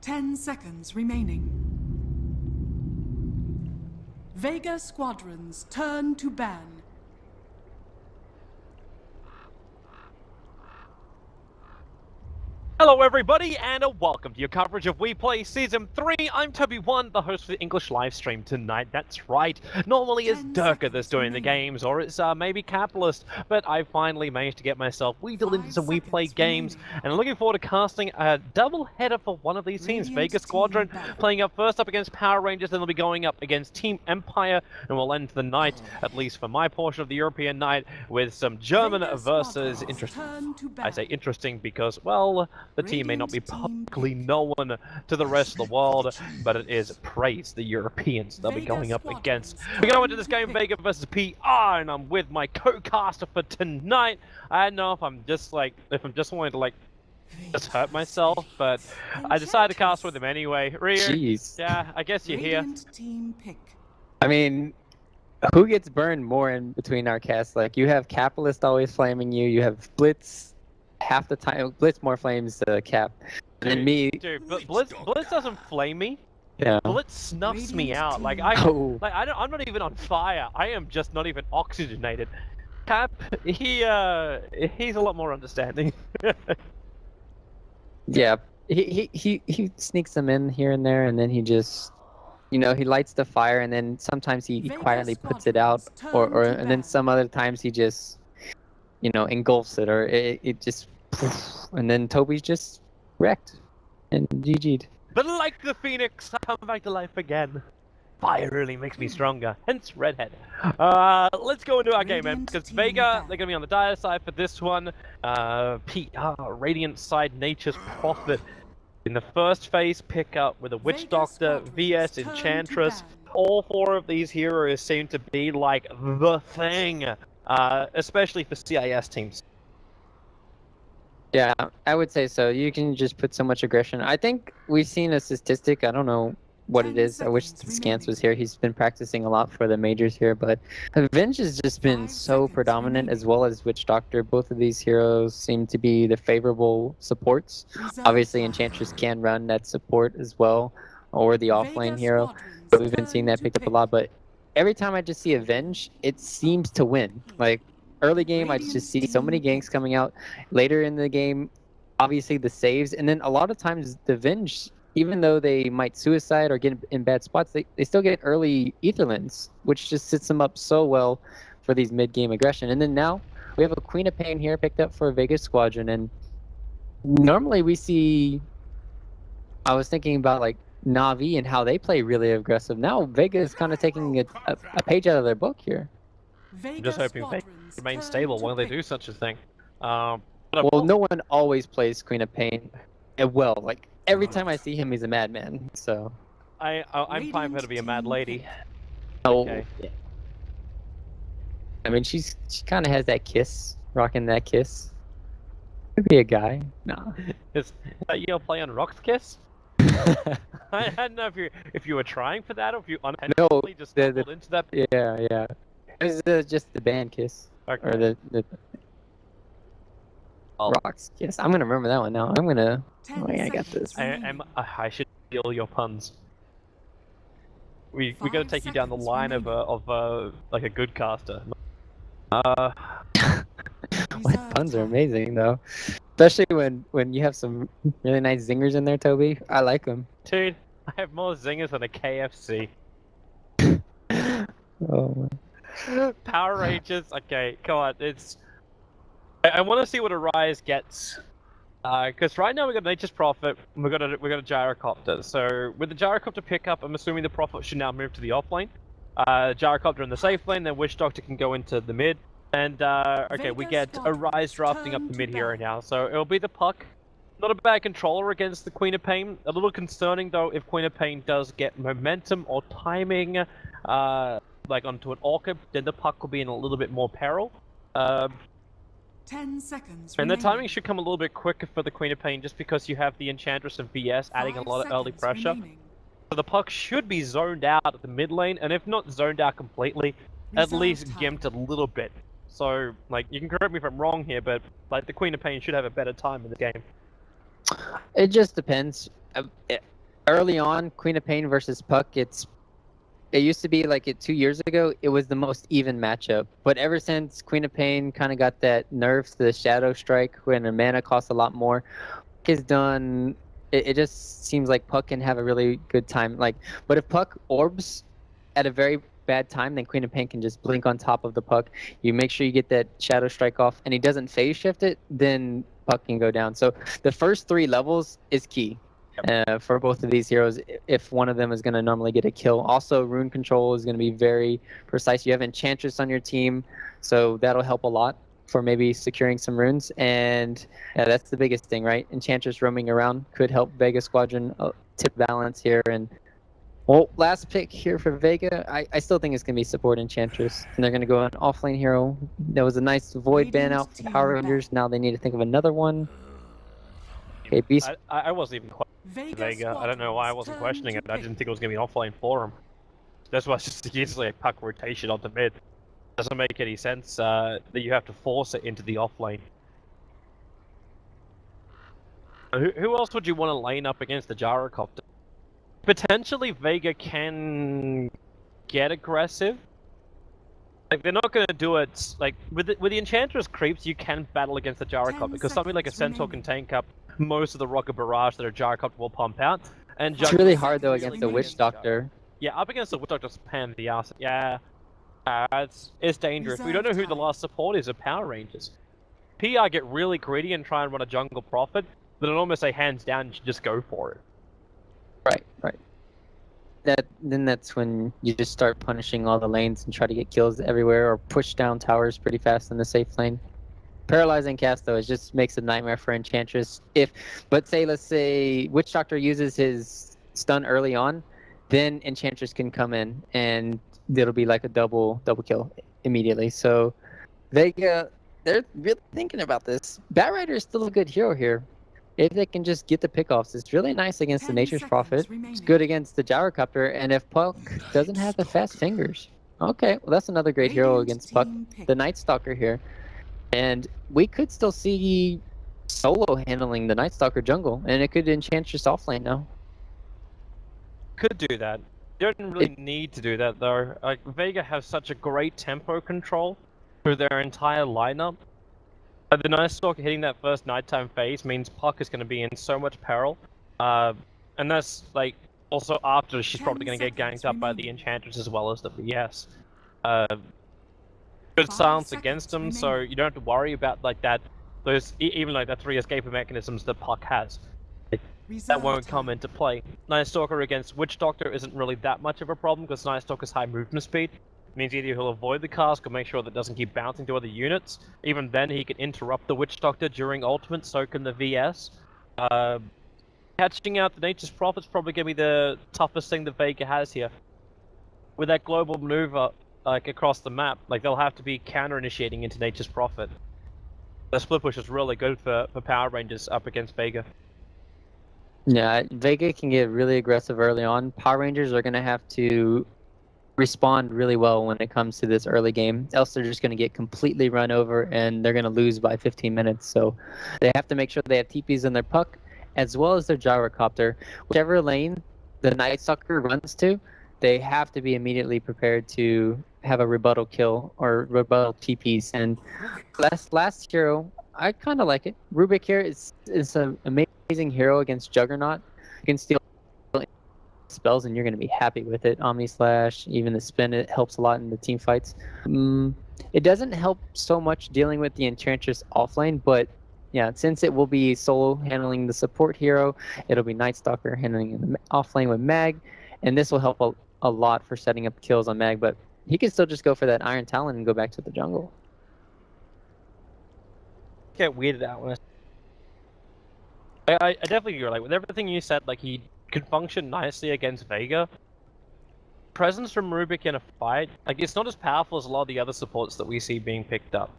10 seconds remaining. Vega Squadrons turn to ban. Hello everybody, and welcome to your coverage of WePlay Season 3. I'm bo1, the host for the English live stream tonight. That's right. Normally it's Durka that's doing the games, or it's maybe Capitalist, but I finally managed to get myself wheedled into some WePlay games, and I'm looking forward to casting a double header for one of these teams. Vega Squadron playing up first up against Power Rangers, then they'll be going up against Team Empire, and we'll end the night, at least for my portion of the European night, with some German versus interesting. I say interesting because, well, the team may not be publicly known to the rest of the world, but it is praised the Europeans they'll be going up against. We're going into this game, Vega versus PR, and I'm with my co-caster for tonight. I don't know if I'm just wanting to just hurt myself, but I decided to cast with him anyway. Ryu, jeez. Yeah, I guess you're here. I mean, who gets burned more in between our casts? Like, you have Capitalist always flaming you, you have Blitz half the time. Blitz more flames Cap than me. Dude, Blitz doesn't flame me. Yeah. Blitz snuffs me out. I'm not even on fire. I am just not even oxygenated. Cap, he's a lot more understanding. Yeah, he sneaks them in here and there, and then he just, he lights the fire, and then sometimes he quietly puts it out, and then some other times he just, engulfs it, or it just, and then Toby's just wrecked and GG'd. But like the Phoenix, I come back to life again. Fire really makes me stronger, hence Redhead. Let's go into our game, man, because Vega, they're going to be on the dire side for this one. PR, Radiant side, Nature's Prophet. In the first phase, pick up with a Witch Doctor, VS, Enchantress. All four of these heroes seem to be like the thing, especially for CIS teams. Yeah, I would say so. You can just put so much aggression. I think we've seen a statistic. I don't know what it is. I wish Scans was here. He's been practicing a lot for the majors here, but Avenge has just been so predominant, as well as Witch Doctor. Both of these heroes seem to be the favorable supports. Obviously, Enchantress can run that support as well, or the offlane hero. But we've been seeing that picked up a lot. But every time I just see Avenge, it seems to win. Like, early game, I just see so many ganks coming out. Later in the game, obviously the saves, and then a lot of times the Avenge, even though they might suicide or get in bad spots, they still get early Etherlands, which just sets them up so well for these mid-game aggression. And then now we have a Queen of Pain here picked up for a Vega Squadron, and normally we see, I was thinking about like Na'Vi and how they play really aggressive. Now Vega is kind of taking a page out of their book here. I'm just hoping Vega remains stable while they do such a thing. Well, no one always plays Queen of Pain well. Like, every time I see him, he's a madman. So I'm fine for her to be a mad lady. Oh, okay. Yeah. I mean, she kind of has that kiss, rocking that kiss. Could be a guy. Nah. Is that your play on Rock's kiss? I don't know if you were trying for that, or if you unintentionally just stumbled into that. Yeah. It's just the band kiss. Okay. Or the Rock's kiss. I'm gonna remember that one now. I'm gonna. Oh, yeah, I got this. I should steal your puns. We gotta take you down the line of like a good caster. What puns are amazing though, especially when you have some really nice zingers in there, Toby. I like them. Dude, I have more zingers than a KFC. Oh. Power Rangers. Okay, come on. I want to see what Arias gets, because right now we got Nature's Prophet. We got a Gyrocopter. So with the Gyrocopter pickup, I'm assuming the Prophet should now move to the off lane. Gyrocopter in the safe lane, then Witch Doctor can go into the mid. And okay, we get Arias drafting up the mid hero now. So it'll be the Puck. Not a bad controller against the Queen of Pain. A little concerning though if Queen of Pain does get momentum or timing, like onto an Orchid, then the Puck will be in a little bit more peril. 10 seconds and the timing should come a little bit quicker for the Queen of Pain, just because you have the Enchantress and VS adding a lot of early pressure. So the Puck should be zoned out at the mid lane, and if not zoned out completely, at least gimped a little bit. So, like, you can correct me if I'm wrong here, but like the Queen of Pain should have a better time in the game. It just depends. Early on, Queen of Pain versus Puck, it used to be like 2 years ago, it was the most even matchup. But ever since Queen of Pain kind of got that nerf to the Shadow Strike when the mana costs a lot more, Puck is done. It just seems like Puck can have a really good time. But if Puck orbs at a very bad time, then Queen of Pain can just blink on top of the Puck. You make sure you get that Shadow Strike off, and he doesn't phase shift it, then Puck can go down. So the first 3 levels is key. For both of these heroes, if one of them is going to normally get a kill. Also, rune control is going to be very precise. You have Enchantress on your team, so that'll help a lot for maybe securing some runes. And that's the biggest thing, right? Enchantress roaming around could help Vega Squadron tip balance here. And well, last pick here for Vega, I still think it's going to be support Enchantress. And they're going to go an offlane hero. There was a nice Void ban out for Power Rangers. Now they need to think of another one. Okay, Beast. I wasn't even questioning Vega. I don't know why I wasn't questioning it. I didn't think it was going to be an offlane for him. That's why it's just easily a Puck rotation onto mid. Doesn't make any sense that you have to force it into the offlane. Who else would you want to lane up against the Gyrocopter? Potentially Vega can get aggressive. Like, they're not going to do it, like, with the Enchantress creeps, you can battle against the Gyrocopter, because something like a Centaur can tank up most of the Rocket Barrage that a Gyrocopter will pump out. And it's really hard, though, against the Witch Doctor. Yeah, up against the Witch Doctor's pan the ass. Yeah, it's dangerous. We don't know who the last support is of Power Rangers. PR get really greedy and try and run a jungle profit, but I'd almost say hands down, you should just go for it. Right. Then that's when you just start punishing all the lanes and try to get kills everywhere, or push down towers pretty fast in the safe lane. Paralyzing cast, though, it just makes a nightmare for Enchantress. Let's say Witch Doctor uses his stun early on, then Enchantress can come in and it'll be like a double kill immediately. So Vega, they're really thinking about this. Batrider is still a good hero here. If they can just get the pickoffs, it's really nice against the Nature's Prophet. It's good against the Gyrocopter, and if Puck doesn't have the fast fingers. Okay, well, that's another great hero against Puck, the Night Stalker here. And we could still see solo handling the Night Stalker jungle, and it could Enchantress offlane now. Could do that. You don't really need to do that, though. Like, Vega has such a great tempo control through their entire lineup. The Night Stalker hitting that first nighttime phase means Puck is going to be in so much peril. And that's, like, also after she's probably going to get ganked up by the Enchantress as well as the VS. Good silence against them, so you don't have to worry about, like, even like that 3 escape mechanisms that Puck has. That won't come into play. Night Stalker against Witch Doctor isn't really that much of a problem, because Night Stalker's high movement speed. Means either he'll avoid the cast or make sure that it doesn't keep bouncing to other units. Even then, he can interrupt the Witch Doctor during ultimate, so can the VS. Catching out the Nature's Prophet's probably going to be the toughest thing that Vega has here. With that global maneuver, like, across the map, like, they'll have to be counter-initiating into Nature's Prophet. The split push is really good for Power Rangers up against Vega. Yeah, Vega can get really aggressive early on. Power Rangers are going to have to respond really well when it comes to this early game, else they're just going to get completely run over and they're going to lose by 15 minutes. So they have to make sure they have TPs in their Puck as well as their Gyrocopter. Whichever lane the Night Stalker runs to, they have to be immediately prepared to have a rebuttal kill or rebuttal TPs. And last hero, I kind of like it. Rubik here is an amazing hero against Juggernaut. You can steal spells and you're going to be happy with it. Omni Slash, even the spin, it helps a lot in the team fights. It doesn't help so much dealing with the Enchantress offlane, but yeah, since it will be solo handling the support hero, it'll be Night Stalker handling the offlane with Mag, and this will help a lot for setting up kills on Mag, but he can still just go for that Iron Talon and go back to the jungle. Get weirded out when I definitely agree. Like, with everything you said, like, he could function nicely against Vega. Presence from Rubik in a fight, like, it's not as powerful as a lot of the other supports that we see being picked up.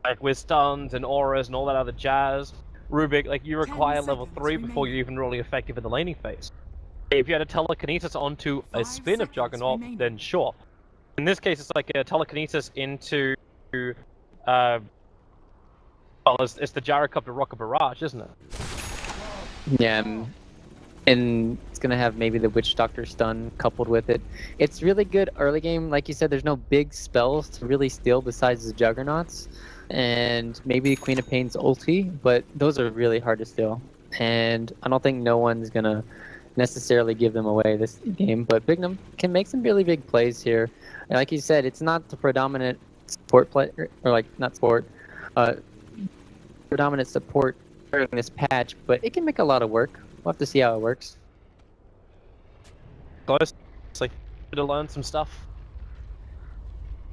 Like, with stuns and auras and all that other jazz, Rubik, like, you require level 3 before you're even really effective in the laning phase. If you had a telekinesis onto a spin of Juggernaut, then sure. In this case, it's like a telekinesis into, well, it's the Gyrocopter Rocket Barrage, isn't it? Yeah, And it's gonna have maybe the Witch Doctor stun coupled with it. It's really good early game. Like you said, there's no big spells to really steal besides the Juggernauts and maybe Queen of Pain's ulti, but those are really hard to steal. And I don't think no one's gonna necessarily give them away this game. But Bignum can make some really big plays here. And like you said, it's not the predominant support player, or like not support, predominant support during this patch, but it can make a lot of work. We'll have to see how it works. Close. It's like to learn some stuff.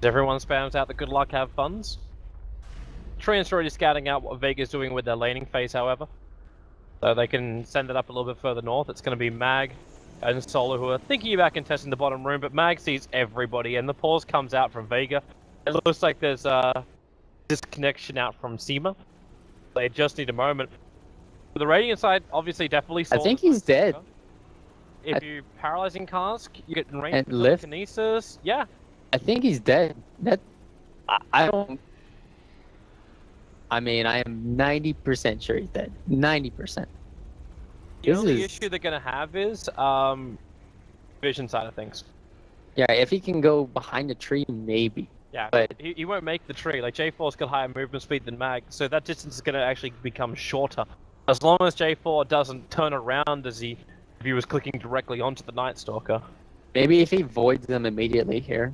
Everyone spams out the good luck, have funds. Treant's already scouting out what Vega's doing with their laning phase, however. So they can send it up a little bit further north. It's going to be Mag and Solo who are thinking about contesting the bottom room, but Mag sees everybody, and the pause comes out from Vega. It looks like there's a disconnection out from Seema. They just need a moment. The Radiant side, obviously, definitely. I think he's dead. If you paralyzing cask, you get range and lift telekinesis. Yeah. I think he's dead. That I don't. I mean, I am 90% sure he's dead. 90%. The only issue they're gonna have is vision side of things. Yeah, if he can go behind a tree, maybe. Yeah, but he won't make the tree. Like J4's got higher movement speed than Mag, so that distance is gonna actually become shorter. As long as J4 doesn't turn around as if he was clicking directly onto the Night Stalker. Maybe if he voids them immediately here.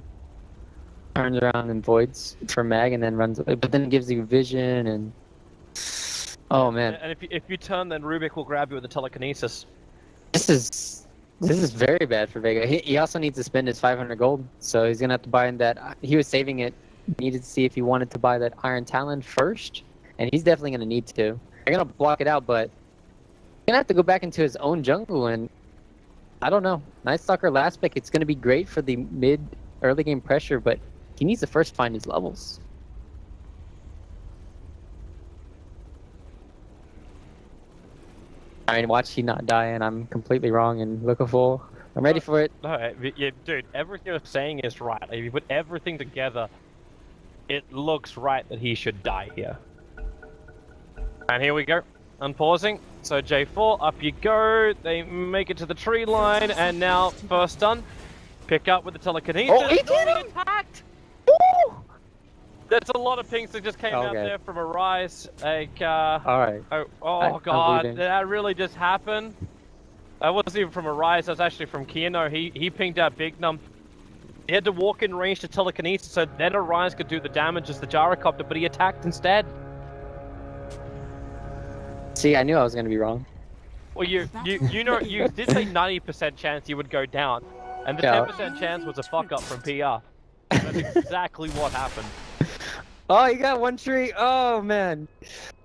Turns around and voids for Mag and then runs away, but then gives you vision and... Oh man. And if you turn, then Rubik will grab you with the telekinesis. This is very bad for Vega. He also needs to spend his 500 gold, so he's gonna have to buy in that... He was saving it, needed to see if he wanted to buy that Iron Talon first, and he's definitely gonna need to. They're gonna block it out, but he's gonna have to go back into his own jungle, and I don't know. Night Stalker last pick, it's gonna be great for the early game pressure, but he needs to first find his levels. I mean, watch he not die, and I'm completely wrong and looking full. I'm ready for it. No, yeah, dude, everything you're saying is right. Like, if you put everything together, it looks right that he should die here. And here we go. Unpausing. So J4, up you go. They make it to the tree line, and now first stun. Pick up with the telekinesis. Oh, he did it! Attacked! Woo! There's a lot of pings that just came out there from Arise. Like, Alright. Oh god, that really just happened? That wasn't even from Arise, that was actually from Kiano. He pinged out Bignum. He had to walk in range to telekinesis, so then Arise could do the damage as the gyrocopter, but he attacked instead. See, I knew I was gonna be wrong. Well, you did say 90% chance you would go down, and the 10% chance was a fuck up from PR. That's exactly what happened. Oh, you got one tree. Oh man.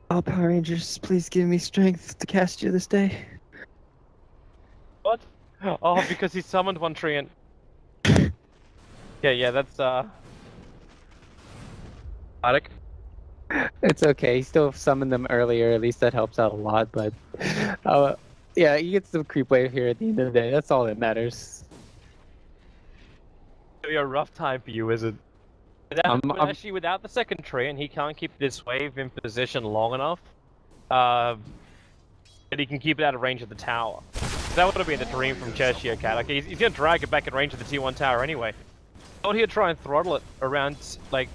Oh, Power Rangers, please give me strength to cast you this day. What? Oh, because he summoned one tree and... Yeah, that's Attic. It's okay. He still summoned them earlier. At least that helps out a lot. But yeah, he gets the creep wave here at the end of the day. That's all that matters. It'll be a rough time for you, is it? Actually, without the second tree, and he can't keep this wave in position long enough, that he can keep it out of range of the tower. That would have been the dream from Cheshire Cat. Like, he's gonna drag it back in range of the T1 tower anyway. I thought he'd try and throttle it around, like,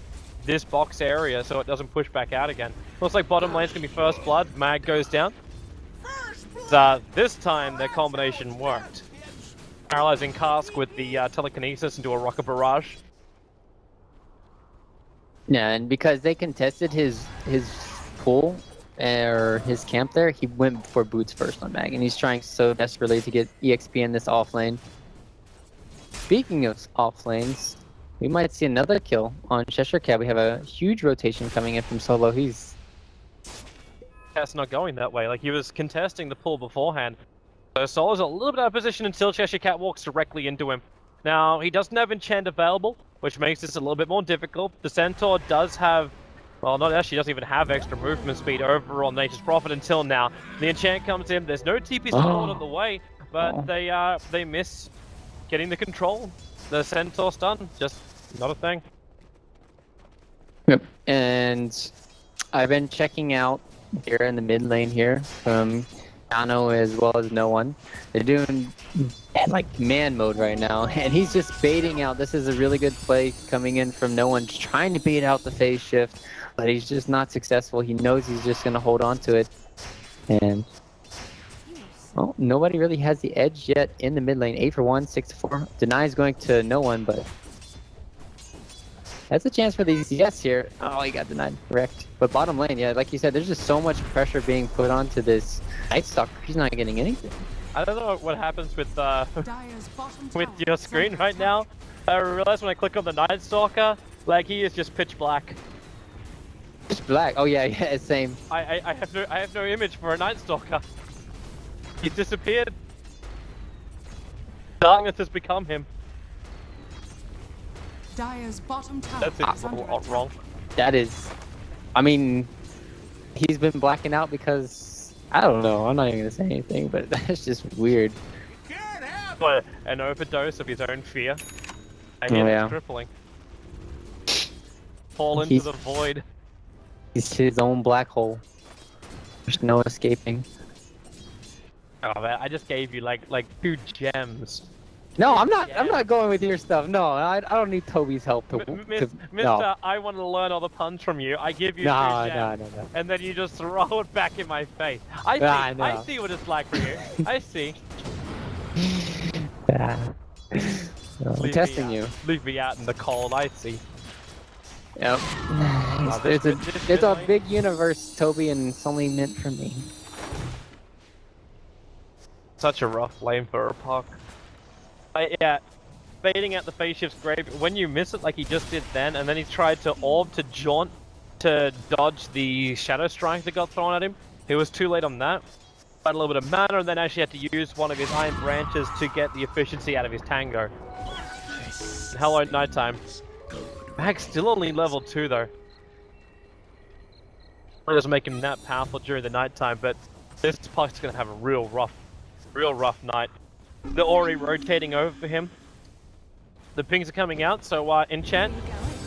this box area so it doesn't push back out again. Looks like bottom lane's gonna be first blood. Mag goes down. This time their combination worked. Paralyzing cask with the telekinesis into a rocket barrage. Yeah, and because they contested his pool or his camp there, he went for boots first on Mag, and he's trying so desperately to get EXP in this off lane. Speaking of off lanes, we might see another kill on Cheshire Cat. We have a huge rotation coming in from Solo. That's not going that way. Like, he was contesting the pull beforehand. So Solo's a little bit out of position until Cheshire Cat walks directly into him. Now, he doesn't have enchant available, which makes this a little bit more difficult. The Centaur does have, well, not actually, doesn't even have extra movement speed over on Nature's Prophet until now. The enchant comes in. There's no TP support on the way, but they miss getting the control. The Centaur stun, just not a thing. Yep. And I've been checking out here in the mid lane here from Keanu as well as no one. They're doing like man mode right now, and he's just baiting out. This is a really good play coming in from no one, trying to bait out the phase shift, but he's just not successful. He knows he's just gonna hold on to it, and well, nobody really has the edge yet in the mid lane. 8 for 1, 6 for 4. Denies going to no one, but that's a chance for these yes here. Oh, he got denied. Correct. But bottom lane, yeah, like you said, there's just so much pressure being put onto this Night Stalker. He's not getting anything. I don't know what happens with with your screen right now. I realize when I click on the Night Stalker, like he is just pitch black. Pitch black. Oh yeah, yeah, same. I have no image for a Night Stalker. He's disappeared. Darkness has become him. Dire's bottom tower That's wrong. That is, I mean, he's been blacking out because I don't know. I'm not even gonna say anything, but that's just weird. But an overdose of his own fear. And yeah. It's crippling. Fall into the void. He's his own black hole. There's no escaping. Oh man, I just gave you like 2 gems. No, I'm not. Yeah. I'm not going with your stuff. No, I don't need Toby's help to. Mister, no. I want to learn all the puns from you. I give you 2 gems, no. and then you just throw it back in my face. I see what it's like for you. I see. Yeah. No, I'm testing you. Leave me out in the cold. I see. Yep. It's a big universe, Toby, and it's only meant for me. Such a rough lane for a puck. Yeah, fading out the phase shift's great, but when you miss it like he just did then, and then he tried to orb to jaunt to dodge the shadow strike that got thrown at him, he was too late on that. Had a little bit of mana, and then actually had to use one of his iron branches to get the efficiency out of his tango. And hello, nighttime. Mag's still only level 2 though. It doesn't make him that powerful during the nighttime, but this puck's gonna have a real rough night. They're already rotating over for him. The pings are coming out, so enchant.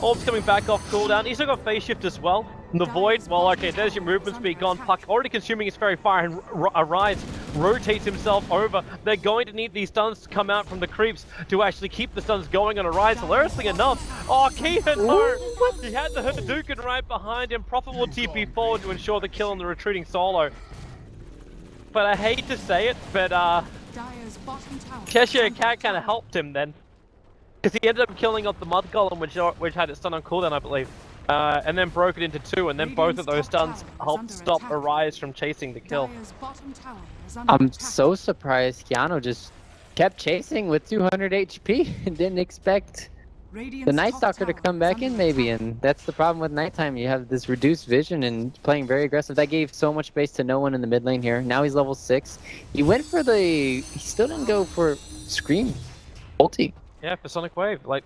Orb's coming back off cooldown. He's still got phase shift as well. And the void, well, okay, there's your movement speed gone. Puck already consuming his fairy fire, and Arise rotates himself over. They're going to need these stuns to come out from the creeps to actually keep the stuns going on Arise. Hilariously enough, oh, Keehan, no! He had the Hadouken right behind him. Profitable TP forward to ensure the kill on the retreating solo. But I hate to say it, but Cheshire Cat kind of helped him then, because he ended up killing off the Mud Golem, which had its stun on cooldown, I believe, and then broke it into 2, and then both of those stuns helped stop Arise from chasing the kill. I'm so surprised Keanu just kept chasing with 200 HP and didn't expect the Night Stalker to come back in maybe, and that's the problem with nighttime. You have this reduced vision and playing very aggressive. That gave so much space to no one in the mid lane here. Now he's level 6. He went for he still didn't go for Scream ulti. Yeah, for Sonic Wave. Like,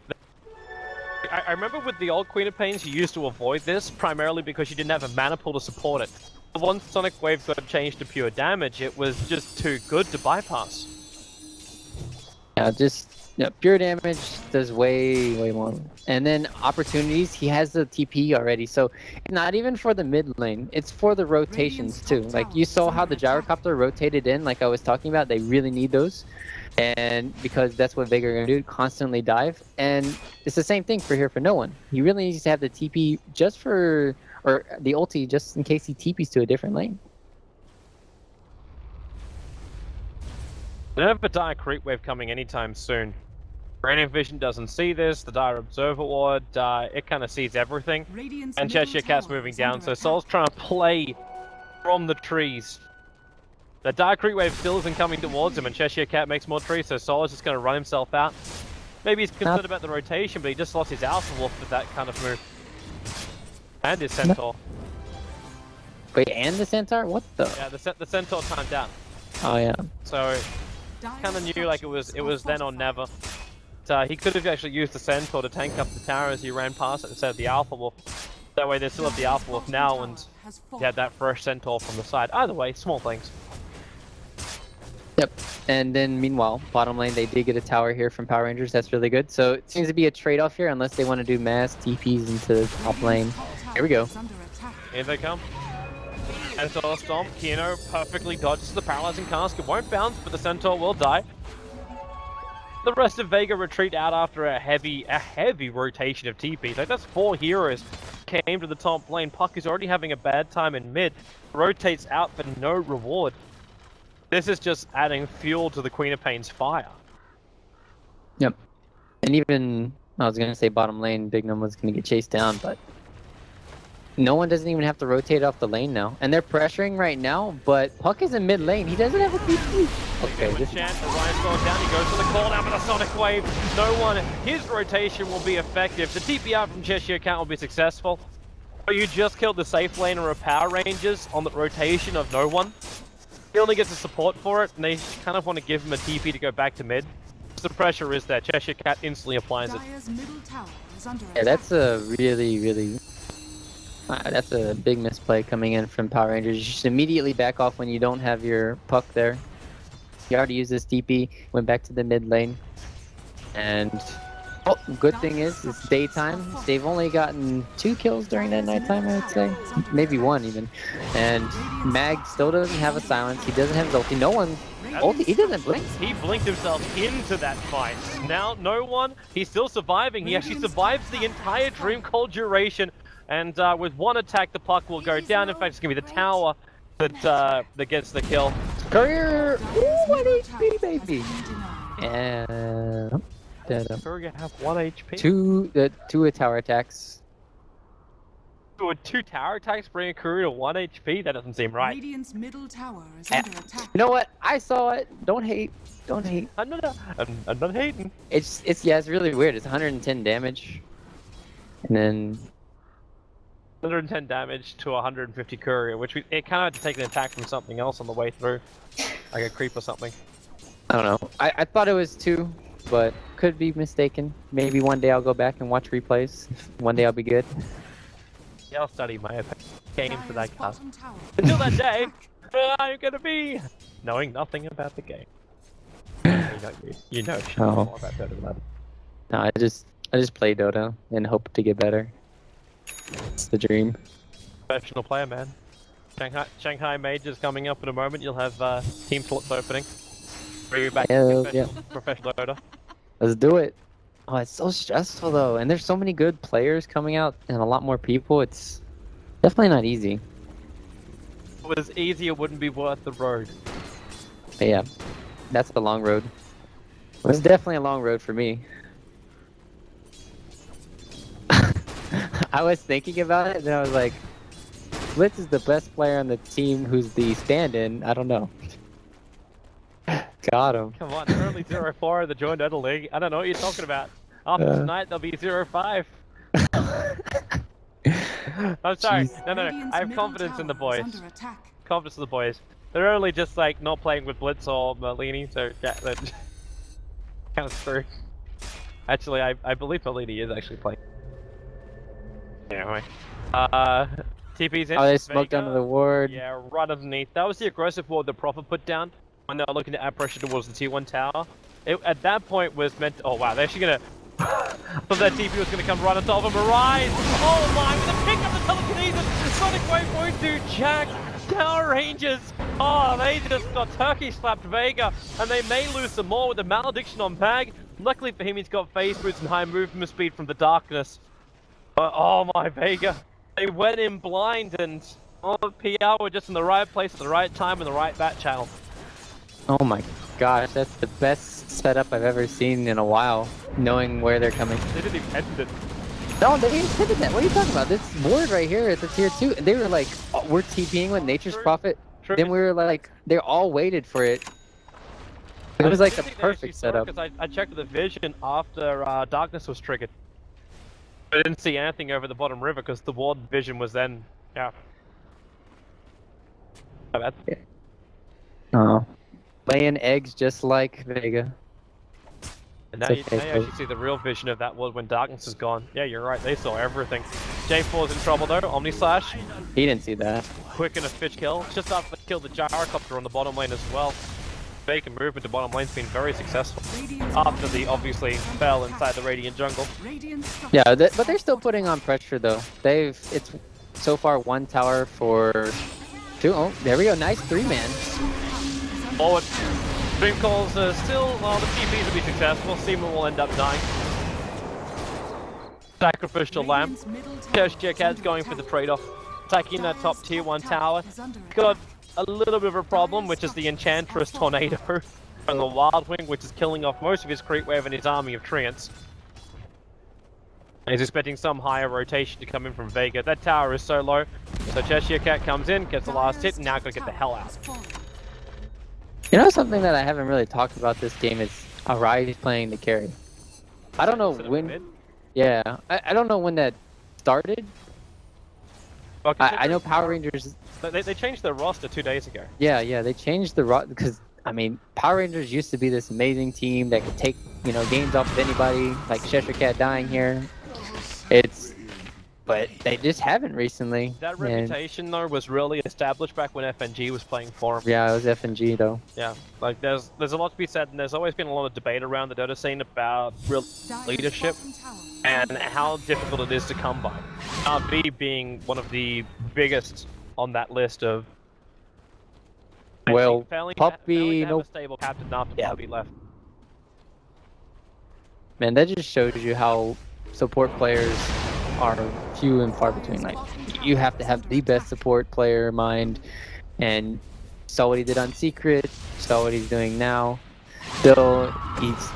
I remember with the old Queen of Pains, you used to avoid this primarily because you didn't have a mana pool to support it. But once Sonic Wave got changed to pure damage, it was just too good to bypass. Yeah, pure damage does way more. And then opportunities, he has the TP already, so not even for the mid lane, it's for the rotations too. Like you saw how the gyrocopter rotated in, like I was talking about, they really need those. And because that's what Vega are gonna do, constantly dive. And it's the same thing for no one. He really needs to have the TP just for, or the ulti just in case he TPs to a different lane. They have a dire creep wave coming anytime soon. Radiant Vision doesn't see this, the Dire Observer Ward, it kind of sees everything. And Cheshire Cat's moving down, so Sol's trying to play from the trees. The Dire Creep Wave still isn't coming towards him, and Cheshire Cat makes more trees, so Sol is just going to run himself out. Maybe he's concerned about the rotation, but he just lost his Alpha Wolf with that kind of move. And his Centaur. Wait, and the Centaur? What the? Yeah, the Centaur timed out. Oh yeah. So, kind of knew like it was then or never. He could have actually used the Centaur to tank up the tower as he ran past it instead of the Alpha Wolf. That way they still have the Alpha Wolf now, and he had that fresh Centaur from the side. Either way, small things. Yep. And then meanwhile, bottom lane, they did get a tower here from Power Rangers. That's really good. So it seems to be a trade-off here unless they want to do mass TPs into the top lane. Here we go. Here they come. Centaur Stomp, Kino perfectly dodges the Paralyzing Cask. It won't bounce, but the Centaur will die. The rest of Vega retreat out after a heavy rotation of TPs. Like, that's 4 heroes came to the top lane. Puck is already having a bad time in mid. Rotates out for no reward. This is just adding fuel to the Queen of Pain's fire. Yep. And even, I was going to say bottom lane, Bignum was going to get chased down, but no one doesn't even have to rotate off the lane now. And they're pressuring right now, but Puck is in mid lane. He doesn't have a TP. Okay, this Chant, Orion's going down. He goes for the call down with a Sonic Wave. No one. His rotation will be effective. The TP out from Cheshire account will be successful. But you just killed the safe laner of Power Rangers on the rotation of no one. He only gets the support for it, and they kind of want to give him a TP to go back to mid. The pressure is there. Cheshire Cat instantly applies it. Yeah, that's a really that's a big misplay coming in from Power Rangers. You should immediately back off when you don't have your Puck there. You already used this DP, went back to the mid lane. And oh, good thing is it's daytime. They've only gotten 2 kills during that nighttime, I would say. Maybe 1 even. And Mag still doesn't have a silence. He doesn't have his ulti. No one ulti. He doesn't blink. He blinked himself into that fight. Now no one. He's still surviving. He actually survives the entire Dream Cold duration. And with 1 attack, the Puck will go down. In fact, it's going to be the tower that gets the kill. Courier! Ooh, 1 HP, baby! And... Courier have 1 HP? 2 tower attacks. 2 tower attacks bring a Courier to 1 HP? That doesn't seem right. Radiant's middle tower is under attack. You know what? I saw it. Don't hate. Don't hate. I'm not hating. It's really weird. It's 110 damage. And then... 110 damage to 150 Courier, which it kind of had to take an attack from something else on the way through. Like a creep or something. I don't know. I thought it was 2, but could be mistaken. Maybe one day I'll go back and watch replays. One day I'll be good. Yeah, I'll study my game for that cast. Until that day, I'm gonna be knowing nothing about the game. You know more about Dota than that. No, I just play Dota and hope to get better. It's the dream. Professional player, man. Shanghai Majors coming up in a moment. You'll have team slots opening. Bring you back to professional Dota. Let's do it. Oh, it's so stressful though, and there's so many good players coming out and a lot more people. It's definitely not easy. If it was easy, it wouldn't be worth the road. But yeah, that's the long road. It was definitely a long road for me. I was thinking about it, and I was like, Blitz is the best player on the team who's the stand-in. I don't know. Got him. Come on, they're only 0-4 in the Joint Dota League. I don't know what you're talking about. After tonight, they'll be 0-5. I'm sorry. Jeez. No. I have confidence in the boys. Confidence in the boys. They're only just like not playing with Blitz or Merlini, so yeah, that kind of screwed. Actually, I believe Merlini is actually playing. Anyway, TP's in. Oh, they smoked Vega. under the ward. Yeah, right underneath. That was the aggressive ward the Prophet put down when they were looking to add pressure towards the T1 tower. It, at that point, was meant to, oh wow, they're actually gonna... thought that TP was gonna come right on top of him. Arise! Oh my, with a pick up the telekinesis! Sonic Wave won't do jack! Power Rangers! Oh, they just got turkey slapped Vega, and they may lose some more with the malediction on Mag. Luckily for him, he's got phase boots and high movement speed from the darkness. But oh my, Vega, they went in blind, and all the PR were just in the right place at the right time in the right bat channel. Oh my gosh, that's the best setup I've ever seen in a while, knowing where they're coming. They didn't even end it. No, they didn't hit that. What are you talking about? This ward right here at the tier 2, they were like, oh, we're TPing with Nature's Prophet. True. Then we were like, they all waited for it. It was like the perfect setup. Because I checked the vision after darkness was triggered. I didn't see anything over the bottom river because the ward vision was then, yeah. Not bad. Yeah. Oh. Laying eggs just like Vega. And now, you actually see the real vision of that ward when darkness is gone. Yeah, you're right, they saw everything. J4's in trouble though, Omni Slash. He didn't see that. Quick and a fish kill. Just after they killed the gyrocopter on the bottom lane as well. Vega movement to bottom lane's been very successful. After the obviously fell inside the Radiant jungle. Yeah, but they're still putting on pressure though. It's so far 1 tower for 2. Oh, there we go. Nice 3-man. Forward. Dream calls still, well, the TPs will be successful. Seaman will end up dying. Sacrificial lamb. Cheshire Cat's going for the trade-off. Attacking that top tier 1 tower. Got a little bit of a problem, which is the Enchantress Tornado from the Wild Wing, which is killing off most of his creep wave and his army of Treants. He's expecting some higher rotation to come in from Vega. That tower is so low. So Cheshire Cat comes in, gets the last hit, and now gotta get the hell out. You know something that I haven't really talked about this game is Arise playing the carry. I don't know when. Yeah, I don't know when that started. Well, I know Power Rangers. They changed their roster 2 days ago. Yeah, they changed the roster because I mean Power Rangers used to be this amazing team that could take games off of anybody, like Cheshire Cat dying here. But they just haven't recently. That reputation though was really established back when FNG was playing for them. Yeah, it was FNG though. Yeah, like there's a lot to be said, and there's always been a lot of debate around the Dota scene about real leadership and how difficult it is to come by. RB being one of the biggest on that list of. Well, failing Puppy, to have a stable captain after Puppy left. Man, that just shows you how support players are few and far between. Like, you have to have the best support player in mind, and saw what he did on Secret, saw what he's doing now. Still, he's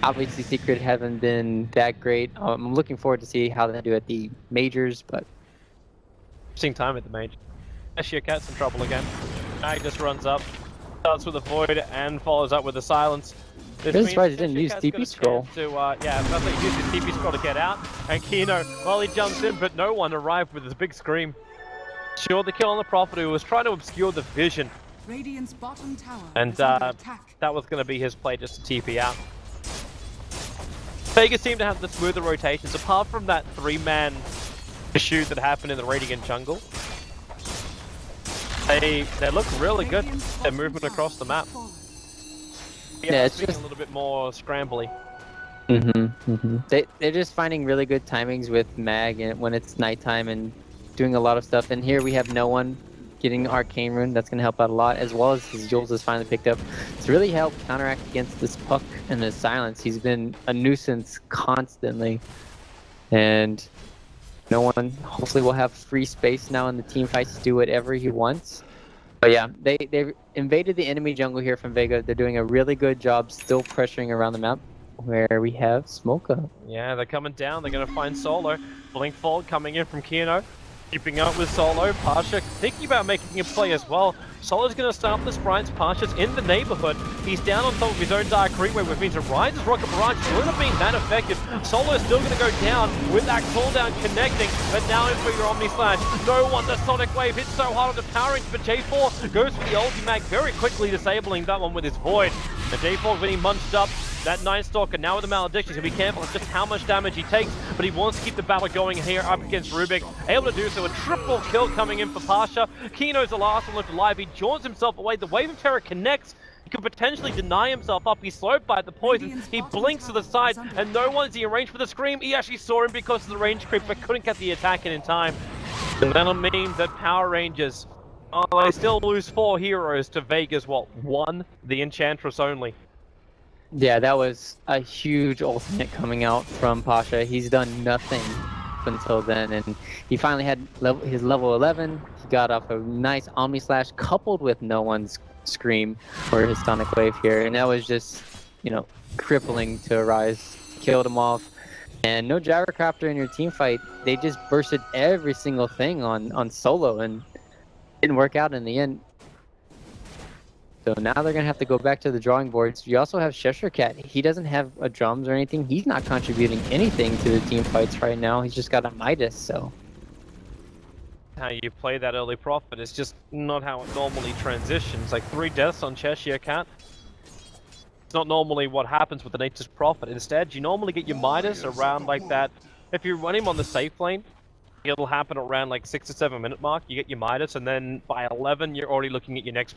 obviously Secret haven't been that great. I'm looking forward to see how they do at the majors, but interesting time at the major. Cheshire Cat's in trouble again. Mag just runs up, starts with a void, and follows up with a silence. I'm surprised he didn't use TP scroll. Yeah, that's like he used his TP scroll to get out. And Kino, well, he jumps in, but no one arrived with his big scream. Sure, the kill on the Prophet, who was trying to obscure the vision. Radiant's bottom tower And that was going to be his play, just to TP out. Vega seemed to have the smoother rotations, apart from that 3-man shoot that happened in the Radiant jungle. They look really good. Their movement across the map. Yeah, it's just a little bit more scrambly. They're just finding really good timings with Mag and when it's nighttime and doing a lot of stuff. And here we have no one getting Arcane Rune. That's going to help out a lot, as well as his Jules is finally picked up. It's really helped counteract against this Puck and this silence. He's been a nuisance constantly, and no one hopefully will have free space now in the team fights to do whatever he wants. But yeah, they invaded the enemy jungle here from Vega. They're doing a really good job still pressuring around the map, where we have Smoka. Yeah, they're coming down. They're going to find Solo. Blink Fold coming in from Kino. Keeping up with Solo. Pasha thinking about making a play as well. Solo's going to start the sprites. Pasha's in the neighborhood. He's down on top of his own Dark Creepway, which means Arise's Rocket Barrage is not being that effective. Solo's still going to go down with that cooldown connecting, but now in for your Omni Slash. No one, the Sonic Wave hits so hard on the power range, but J4 goes for the ulti-mag, very quickly disabling that one with his Void. And J4 getting munched up. That Night Stalker now with the Malediction, he's going to be careful of just how much damage he takes, but he wants to keep the battle going here up against Rubik. Able to do so, a triple kill coming in for Pasha. Kino's the last one left alive. He jaws himself away. The Wave of Terror connects. He could potentially deny himself up. He's slowed by the poison. He blinks to the side, and no one's in range for the Scream. He actually saw him because of the range creep, but couldn't get the attack in time. And that'll mean that Power Rangers, they still lose 4 heroes to Vega's, 1? The Enchantress only. Yeah, that was a huge ultimate coming out from Pasha. He's done nothing up until then, and he finally had his level 11. He got off a nice Omni Slash coupled with no one's Scream or his Sonic Wave here, and that was just, crippling to Arise. Killed him off. And no Gyrocopter in your team fight. They just bursted every single thing on Solo, and didn't work out in the end. So now they're going to have to go back to the drawing boards. You also have Cheshire Cat. He doesn't have a drums or anything. He's not contributing anything to the team fights right now. He's just got a Midas, so. How you play that early Prophet is just not how it normally transitions. Like 3 deaths on Cheshire Cat. It's not normally what happens with the Nature's Prophet. Instead, you normally get your Midas around like that. If you run him on the safe lane, it'll happen around like 6 or 7 minute mark. You get your Midas, and then by 11, you're already looking at your next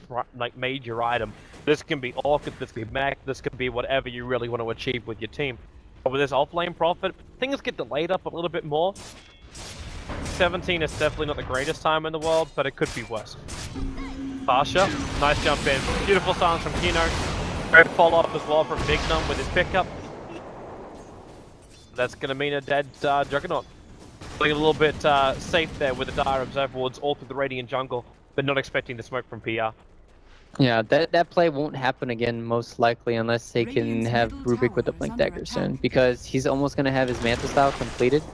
major item. This can be Orchid, this can be Mech, this could be whatever you really want to achieve with your team. But with this off-lane Prophet, things get delayed up a little bit more. 17 is definitely not the greatest time in the world, but it could be worse. Pasha, nice jump in. Beautiful silence from Kino. Great follow-up as well from Bignum with his pickup. That's going to mean a dead Juggernaut. Playing a little bit safe there with the Dire Observer Wards all through the Radiant jungle, but not expecting the smoke from PR. Yeah, that play won't happen again most likely unless they can have Rubik with the Blink Dagger soon, because he's almost going to have his Manta style completed,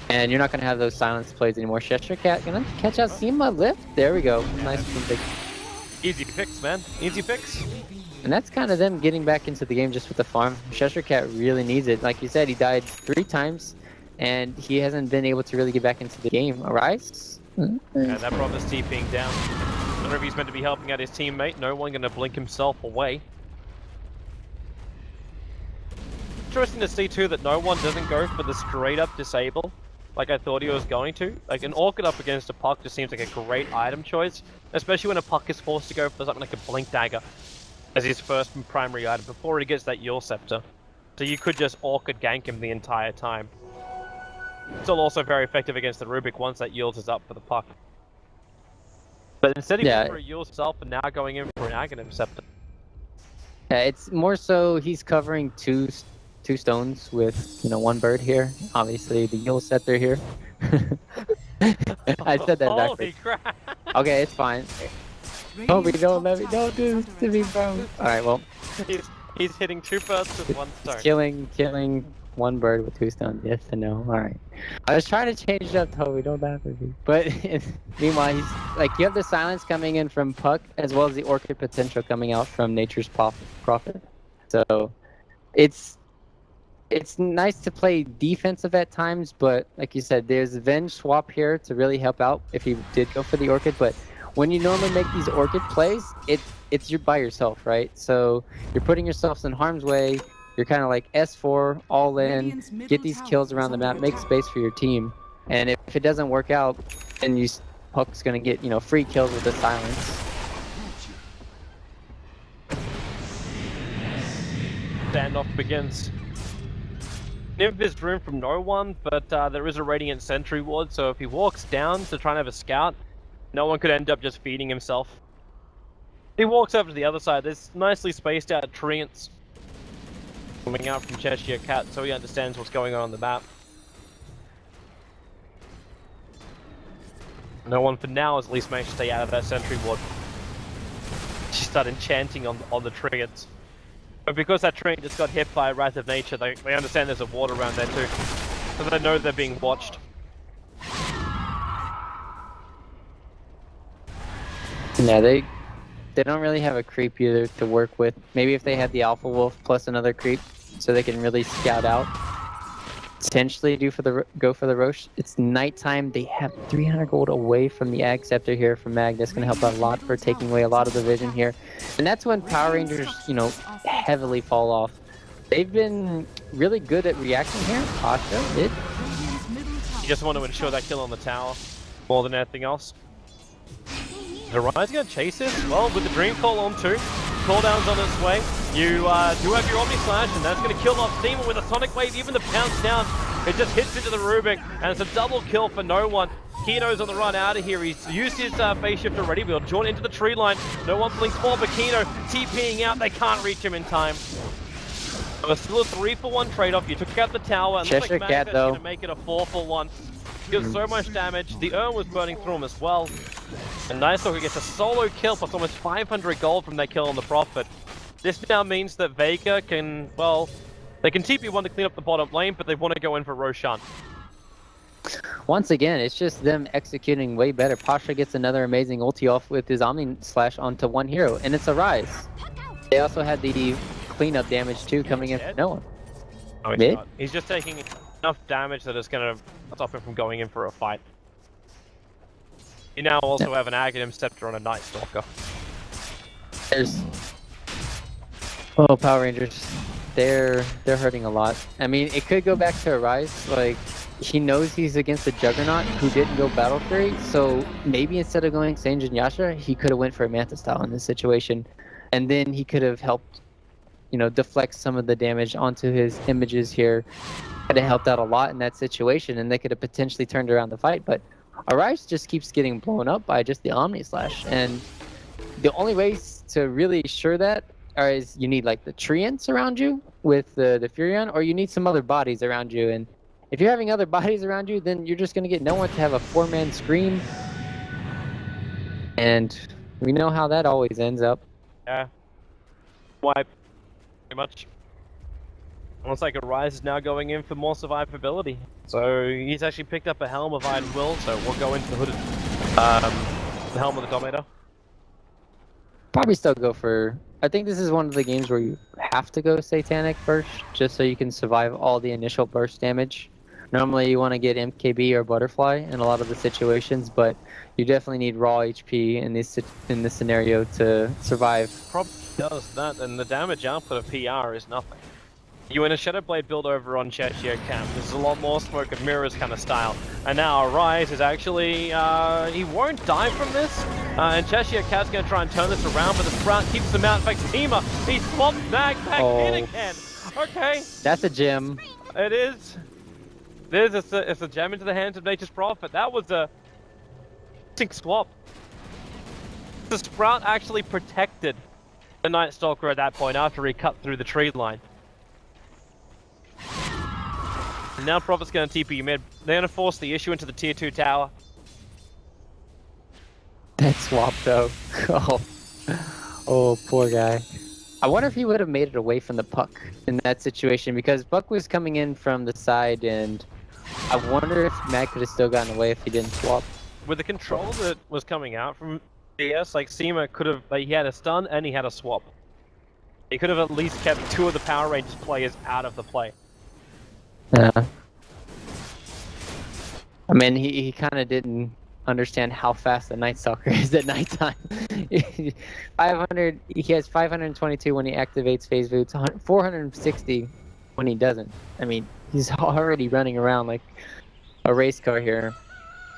and you're not going to have those silence plays anymore. Cheshire Cat gonna catch out Seema lift. There we go. Nice from Big. Easy picks, man. Easy picks. And that's kind of them getting back into the game just with the farm. Cheshire Cat really needs it. Like you said, he died 3 times, and he hasn't been able to really get back into the game. Arise? Yeah, that brought this TPing down. I don't know if he's meant to be helping out his teammate. No one going to blink himself away. Interesting to see too that no one doesn't go for the straight up disable like I thought he was going to. Like an Orchid up against a Puck just seems like a great item choice, especially when a Puck is forced to go for something like a Blink Dagger as his first and primary item before he gets that Yule Scepter. So you could just Orchid gank him the entire time. Still also very effective against the Rubik once that yields is up for the Puck. But instead of going for a Yule self and now going in for an Aghanim Scepter. Yeah, it's more so he's covering two stones with, you know, 1 bird here. Obviously the Yule Scepter here. I said that backwards. Holy crap! Okay, it's fine. Toby, don't let me, don't do this to me, bro. Alright, well. He's hitting 2 birds with 1 stone. Killing 1 bird with 2 stones. Yes and no. Alright. I was trying to change it up, Toby. Don't laugh at me. But meanwhile, he's like, you have the silence coming in from Puck as well as the Orchid potential coming out from Nature's Prophet. So it's nice to play defensive at times, but like you said, there's Venge swap here to really help out if he did go for the Orchid. But when you normally make these Orchid plays, it's you're by yourself, right? So you're putting yourselves in harm's way. You're kind of like S4, all in, get these kills around the map, make space for your team. And if it doesn't work out, then Puck's gonna get, you know, free kills with the silence. Standoff begins. Nymph is room from no one, but there is a Radiant Sentry ward, so if he walks down to try and have a scout, no one could end up just feeding himself. He walks over to the other side. There's nicely spaced out treants coming out from Cheshire Cat, so he understands what's going on the map. No one for now has at least managed to stay out of that sentry ward. She started enchanting on the treants. But because that treant just got hit by a Wrath of Nature, they understand there's a ward around there too. So they know they're being watched. Yeah, they don't really have a creep either to work with. Maybe if they had the Alpha Wolf plus another creep, so they can really scout out. Potentially go for the Roche. It's nighttime. They have 300 gold away from the Ag Scepter here from Mag. That's going to help out a lot for taking away a lot of the vision here. And that's when Power Rangers, you know, heavily fall off. They've been really good at reacting here. Pasha did. You just want to ensure that kill on the tower more than anything else. Horizon's going to chase this? Well, with the Dream Call on too. Cooldown's on its way. You do have your Omni Slash, and that's going to kill off Seema with a Sonic Wave. Even the pounce down, it just hits into the Rubik, and it's a double kill for no one. Kino's on the run out of here. He's used his phase shift already. We'll drawn into the tree line. No one blinks forward, but Kino TPing out. They can't reach him in time. So it's still a 3-for-1 trade-off. You took out the tower, and looks like Mag's going to make it a 4-for-1. Deals so much damage. The Urn was burning through him as well. And Nice Talker gets a solo kill plus almost 500 gold from that kill on the Prophet. This now means that Vega can, well, they can TP1 to clean up the bottom lane, but they want to go in for Roshan. Once again, it's just them executing way better. Pasha gets another amazing ulti off with his Omni Slash onto one hero, and it's a Rise. They also had the cleanup damage too coming in from no one. Oh, he's not. He's just taking enough damage that it's going to stop him from going in for a fight. You now also have an Aghanim Scepter on a Night Stalker. Oh, Power Rangers, they're hurting a lot. I mean, it could go back to a Rise. Like, he knows he's against a Juggernaut who didn't go Battle Fury, so maybe instead of going Sange and Yasha, he could have went for a Manta style in this situation, and then he could have helped, you know, deflect some of the damage onto his images here. Could have helped out a lot in that situation, and they could have potentially turned around the fight. But Arise just keeps getting blown up by just the Omni Slash, and the only ways to really ensure that is you need like the Treants around you with the Furion, or you need some other bodies around you. And if you're having other bodies around you, then you're just gonna get no one to have a 4-man scream, and we know how that always ends up. Yeah. Wipe. Pretty much. Looks like Arise is now going in for more survivability. So he's actually picked up a Helm of Iron Will, so we'll go into the hooded, the Helm of the Dominator. Probably still go for... I think this is one of the games where you have to go Satanic first, just so you can survive all the initial burst damage. Normally you want to get MKB or Butterfly in a lot of the situations, but you definitely need raw HP in this scenario to survive. Probably does that, and the damage output of PR is nothing. You in a Shadow Blade build over on Cheshire Camp. There's a lot more smoke and mirrors kind of style. And now Arise is actually, he won't die from this. And Cheshire Cat's going to try and turn this around, but the Sprout keeps him out. In fact, Tima, he swaps back in again. Okay. That's a gem. It is. It's a gem into the hands of Nature's Prophet. That was a sick swap. The Sprout actually protected the Night Stalker at that point after he cut through the tree line. And now Prophet's going to TP mid. They're going to force the issue into the tier 2 tower. That swap though. Oh, poor guy. I wonder if he would have made it away from the puck in that situation, because Puck was coming in from the side, and I wonder if Matt could have still gotten away if he didn't swap. With the control that was coming out from DS, like Seema could have, like, he had a stun and he had a swap. He could have at least kept 2 of the Power Rangers players out of the play. Yeah. I mean, he kind of didn't understand how fast the Night Stalker is at nighttime. 500, he has 522 when he activates Phase Boots, 460 when he doesn't. I mean, he's already running around like a race car here.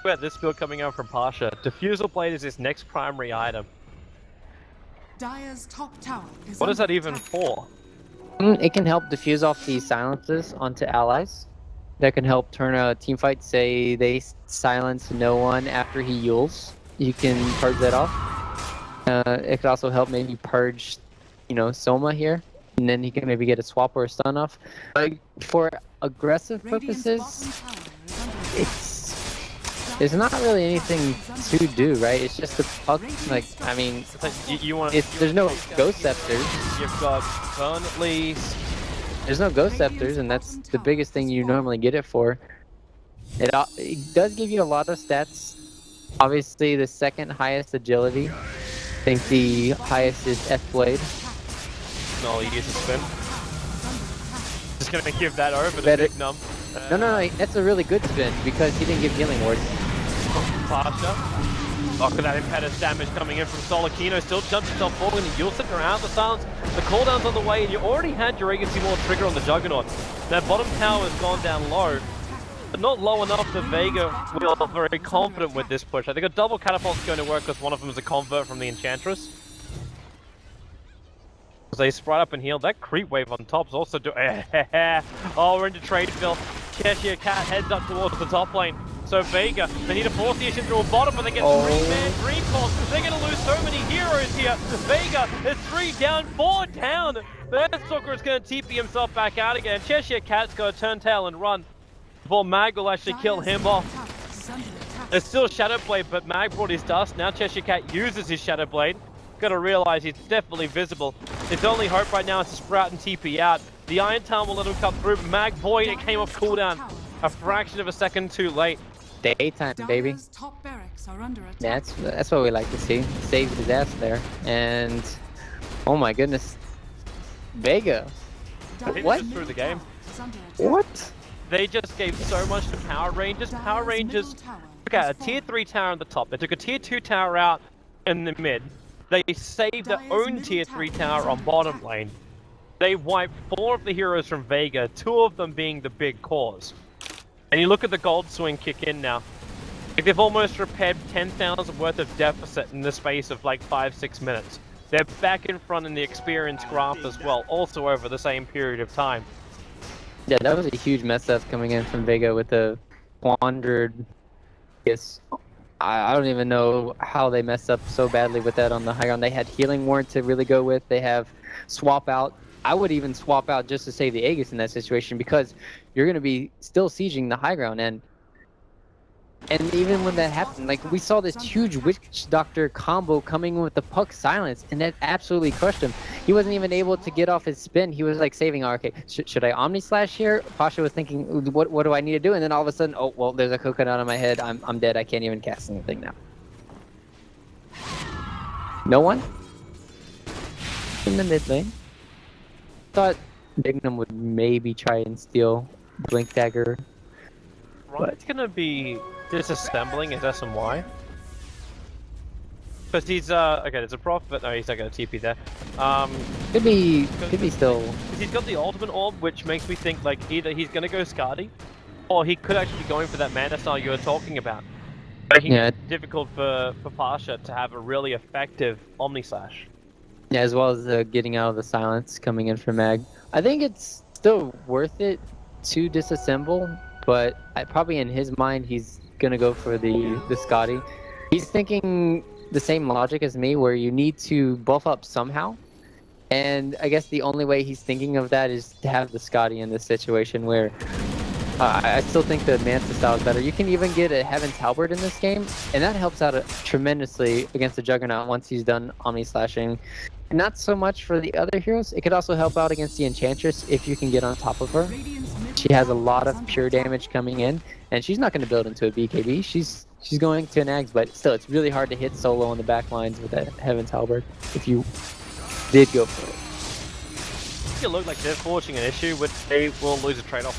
We had this build coming out from Pasha. Diffusal Blade is his next primary item. Dire's top tower is What is that under even attack. for? It can help diffuse off the silences onto allies. That can help turn a team fight. Say they silence no one after he yules. You can purge that off. It could also help maybe purge, you know, Soma here. And then he can maybe get a swap or a stun off. But for aggressive Radiant's purposes, bottom tower is under attack. there's not really anything to do, right? It's just the puck, like, I mean, It's like you want. there's no Ghost Scepters. You've got currently. There's no Ghost Scepters, and that's the biggest thing you normally get it for. It does give you a lot of stats. Obviously, the second highest agility. I think the highest is F-Blade. No, he uses spin. Just gonna give that over to Better- Big Num. No, that's a really good spin, because he didn't give healing wards. Pasha. Look at that impetus damage coming in from Solakino. Still jumps himself forward and you'll sit around the silence. The cooldown's on the way, and you already had your Agency More trigger on the Juggernaut. That bottom tower has gone down low, but not low enough that Vega will feel very confident with this push. I think a double catapult's going to work because one of them is a convert from the Enchantress. As they sprite up and heal, that creep wave on top's also do. Oh, we're into Tradeville. Cheshire Cat heads up towards the top lane. So Vega, they need to force the issue through a bottom, but they get 3-man Dream Pulse. They're going to lose so many heroes here. Vega is 3 down, 4 down. The Stalker is going to TP himself back out again. Cheshire Cat's going to turn tail and run before Mag will actually kill him off. There's still Shadow Blade, but Mag brought his dust. Now Cheshire Cat uses his Shadow Blade. Gotta realize he's definitely visible. His only hope right now is to sprout and TP out. The Iron Town will let him come through. Mag Void, it came off cooldown a fraction of a second too late. Daytime, baby. Dire's top barracks are under attack. That's what we like to see. Saved his ass there. And oh my goodness. Vega. Dire's What? Just through the game. is under attack. What? They just gave so much to Power Rangers. Power Dire's Rangers middle tower took out a has tier fallen. 3 tower on the top. They took a tier 2 tower out in the mid. They saved their Dire's own middle tier tower 3 is tower on under bottom attack. lane. They wiped 4 of the heroes from Vega, 2 of them being the big cause. And you look at the gold swing kick in now. Like, they've almost repaired 10,000 worth of deficit in the space of like 5-6 minutes. They're back in front in the experience graph as well, also over the same period of time. Yeah, that was a huge mess up coming in from Vega with the squandered Yes. I don't even know how they messed up so badly with that on the high ground. They had healing ward to really go with. They have swap out. I would even swap out just to save the Aegis in that situation because you're going to be still sieging the high ground. And even when that happened, like we saw this huge Witch Doctor combo coming with the Puck Silence, and that absolutely crushed him. He wasn't even able to get off his spin. He was like saving, okay, should I Omni Slash here? Pasha was thinking, what do I need to do? And then all of a sudden, oh, well, there's a coconut on my head. I'm dead. I can't even cast anything now. No one? In the mid lane. Thought Dignum would maybe try and steal Blink Dagger. Ryan's gonna be disassembling his SMY. Because he's okay, there's a proc, but no, he's not gonna TP there. Could be still. He's got the ultimate orb, which makes me think like either he's gonna go Skadi, or he could actually be going for that mana style you were talking about. Making it difficult for Pasha to have a really effective Omni Slash. Yeah, as well as getting out of the silence coming in from Mag. I think it's still worth it to disassemble, but probably in his mind he's gonna go for the Scotty. He's thinking the same logic as me, where you need to buff up somehow. And I guess the only way he's thinking of that is to have the Scotty in this situation where I still think the Manta style is better. You can even get a Heaven's Halberd in this game, and that helps out tremendously against the Juggernaut once he's done Omni Slashing. Not so much for the other heroes. It could also help out against the Enchantress if you can get on top of her. She has a lot of pure damage coming in, and she's not going to build into a BKB. She's going to an Ags, but still, it's really hard to hit solo on the back lines with that Heaven's Halberd if you did go for it. It look like they're forcing an issue, which they will lose a trade-off.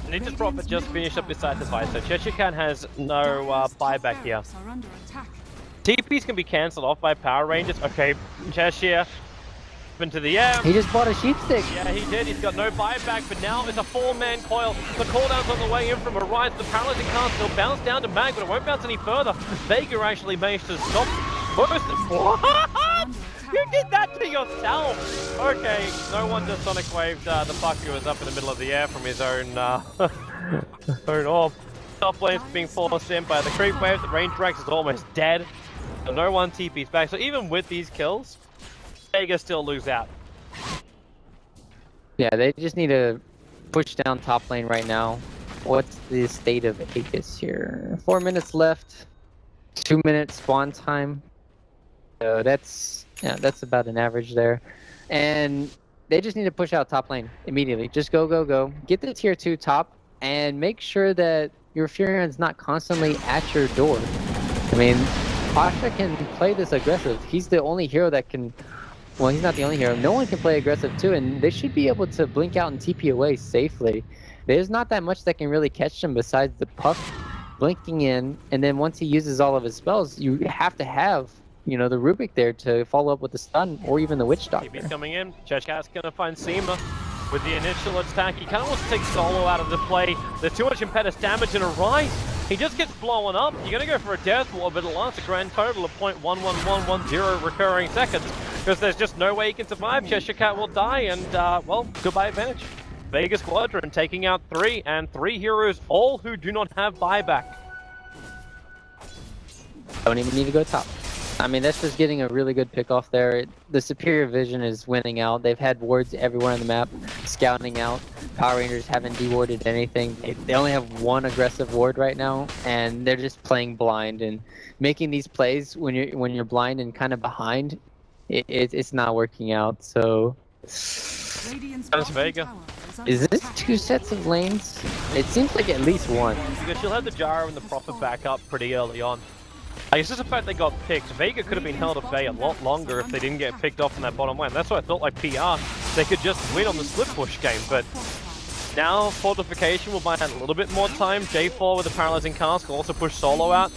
Ninja's Prophet just finished up beside the fight, so Cheshire has no buyback here. TPs can be cancelled off by Power Rangers. Okay, Cheshire into the air. He just bought a sheep stick. Yeah, he did. He's got no buyback, but now it's a four-man coil. The cooldown's on the way in from a right. The paralyzing cast will bounce down to Mag, but it won't bounce any further. Vega actually managed to stop most of What? You did that to yourself! Okay, no one just Sonic waved the fuck who was up in the middle of the air from his own own orb. Top lane's being forced in by the creep wave. The range Rex is almost dead. So no one TP's back. So even with these kills, Vega still lose out. Yeah, they just need to push down top lane right now. What's the state of Aegis here? 4 minutes left. 2 minutes spawn time. So that's about an average there. And they just need to push out top lane immediately. Just go, go, go. Get the tier 2 top and make sure that your Furion's not constantly at your door. I mean, Pasha can play this aggressive. He's the only hero that can... Well, he's not the only hero. No one can play aggressive too, and they should be able to blink out and TP away safely. There's not that much that can really catch him besides the puck blinking in, and then once he uses all of his spells, you have to have, you know, the Rubik there to follow up with the stun or even the Witch Doctor. TP's coming in. Cheshkat's gonna find Seema with the initial attack. He kind of wants to take solo out of the play. There's too much impetus damage in a rise. He just gets blown up. You're going to go for a death wall, but it lasts a grand total of 0.11110 recurring seconds, because there's just no way he can survive. Cheshire Cat will die, and, well, goodbye advantage. Vega Squadron taking out 3, and 3 heroes, all who do not have buyback. Don't even need to go top. I mean, that's just getting a really good pick off there. The superior vision is winning out. They've had wards everywhere on the map, scouting out. Power Rangers haven't dewarded anything. They only have one aggressive ward right now, and they're just playing blind and making these plays when you're blind and kind of behind. It's not working out. So, That's Vega. Is this 2 sets of lanes? It seems like at least one. Because she'll have the Gyro and the Prophet back up pretty early on. I guess just the fact they got picked. Vega could have been held at bay a lot longer if they didn't get picked off in that bottom lane. That's why I thought, like PR, they could just win on the split push game. But now Fortification will buy out a little bit more time. J4 with the Paralyzing Cask will also push solo out.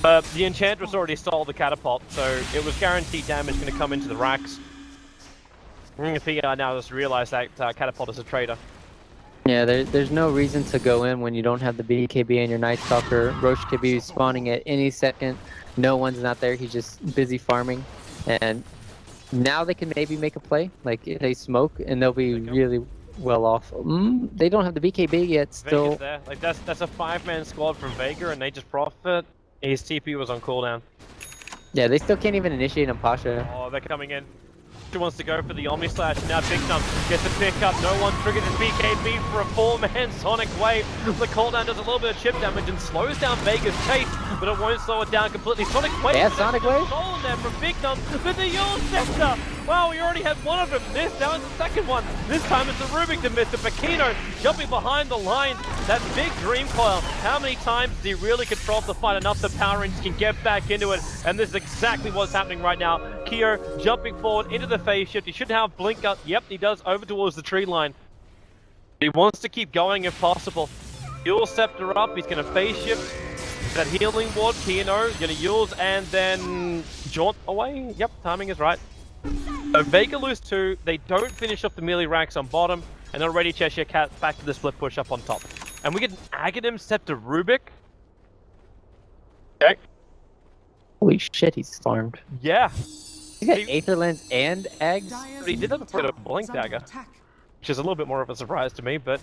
But the Enchantress already stole the Catapult, so it was guaranteed damage going to come into the racks. PR now just realized that Catapult is a traitor. Yeah, there's no reason to go in when you don't have the BKB and your Night Stalker. Roche could be spawning at any second. No one's not there. He's just busy farming. And now they can maybe make a play. Like, they smoke, and they'll be really well off. They don't have the BKB yet. Still, Vega's there. Like that's a 5-man squad from Vega, and they just profit. His TP was on cooldown. yeah, they still can't even initiate on Pasha. Oh, they're coming in. He wants to go for the Omni Slash. Now Big Num gets a pick up. No one triggers his BKB for a 4-man Sonic Wave. The cooldown does a little bit of chip damage and slows down Vega's chase, but it won't slow it down completely. Sonic Wave. Yeah, Sonic Wave. Stolen there from Big Num, but the Yule Scepter. Wow, we already had one of them miss. Now it's the second one. This time it's a Rubik to miss it. Bakino jumping behind the line. That big Dream Coil. How many times does he really control the fight enough the Power Rangers can get back into it? And this is exactly what's happening right now. Kyo jumping forward into the phase shift. He should have blink up. Yep, he does over towards the tree line. He wants to keep going if possible. Yule Scepter up. He's going to phase shift. That healing ward. Kino going to use and then jaunt away. Yep, timing is right. So Vega lose 2, they don't finish off the melee racks on bottom, and already Cheshire Cat back to the split push up on top. And we get an Aghanim Scepter Rubik. Okay. Holy shit, he's farmed. Yeah. He got Aether Lens and Eggs. But he did have a Blink Dagger, which is a little bit more of a surprise to me, but...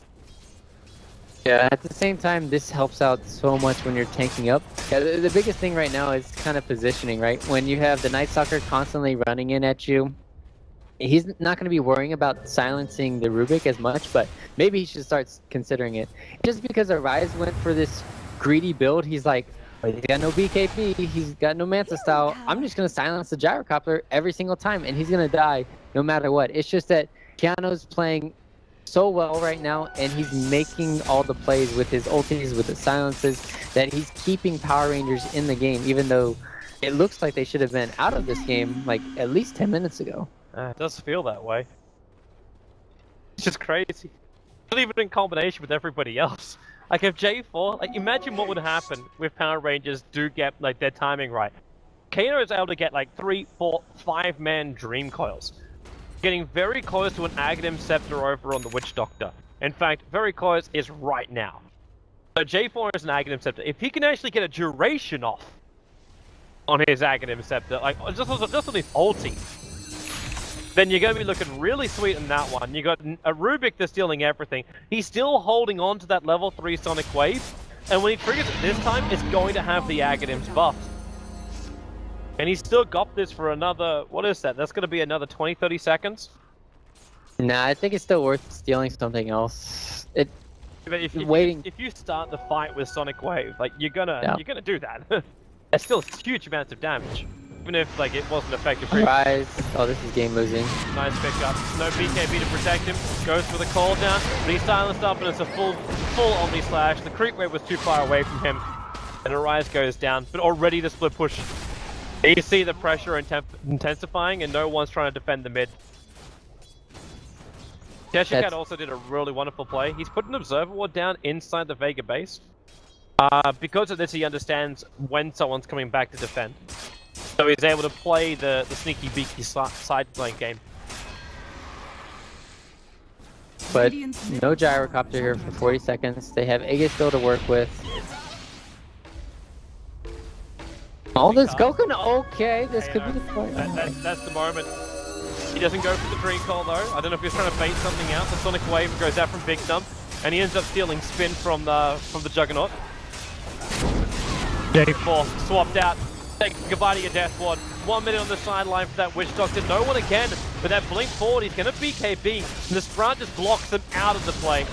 Yeah, at the same time, this helps out so much when you're tanking up. Yeah, the biggest thing right now is kind of positioning, right? When you have the Night Stalker constantly running in at you, he's not going to be worrying about silencing the Rubik as much, but maybe he should start considering it. Just because Arise went for this greedy build, he's like, he's got no BKB, he's got no Manta style, I'm just going to silence the Gyrocopter every single time, and he's going to die no matter what. It's just that Keanu's playing so well right now, and he's making all the plays with his ultis, with the silences, that he's keeping Power Rangers in the game, even though it looks like they should have been out of this game like at least 10 minutes ago. It does feel that way. It's just crazy. Not even in combination with everybody else. Like if J4, like imagine what would happen if Power Rangers do get like their timing right. Kano is able to get like 3, 4, 5-man Dream Coils. Getting very close to an Aghanim Scepter over on the Witch Doctor. In fact, very close is right now. So J4 is an Aghanim Scepter. If he can actually get a duration off on his Aghanim Scepter, like just on his ulti, then you're going to be looking really sweet in that one. You got a Rubik that's stealing everything. He's still holding on to that level 3 Sonic Wave, and when he triggers it this time, it's going to have the Aghanim's buff. And he's still got this for another, what is that? That's going to be another 20-30 seconds? Nah, I think it's still worth stealing something else. But if you start the fight with Sonic Wave, like you're gonna do that. That's still huge amounts of damage. Even if like it wasn't effective. Rise. Oh, this is game losing. Nice pickup. No BKB to protect him. Goes for the call down, but he's silenced up and it's a full Omni Slash. The creep wave was too far away from him. And Arise goes down, but already the split push. You see the pressure intensifying and no one's trying to defend the mid. Keshikat also did a really wonderful play. He's put an Observer Ward down inside the Vega base. Because of this, he understands when someone's coming back to defend. So he's able to play the sneaky beaky side flank game. But no Gyrocopter here for 40 seconds. They have Aegis still to work with. All this Goku, okay, this could be the point. That's the moment. He doesn't go for the Dream Call though. I don't know if he's trying to bait something out. The Sonic Wave goes out from Big Thumb, and he ends up stealing spin from the Juggernaut. J4 swapped out. Takes goodbye to your death ward. 1 minute on the sideline for that Witch Doctor. No one again, but that blink forward, he's going to BKB, and the Sprite just blocks them out of the play.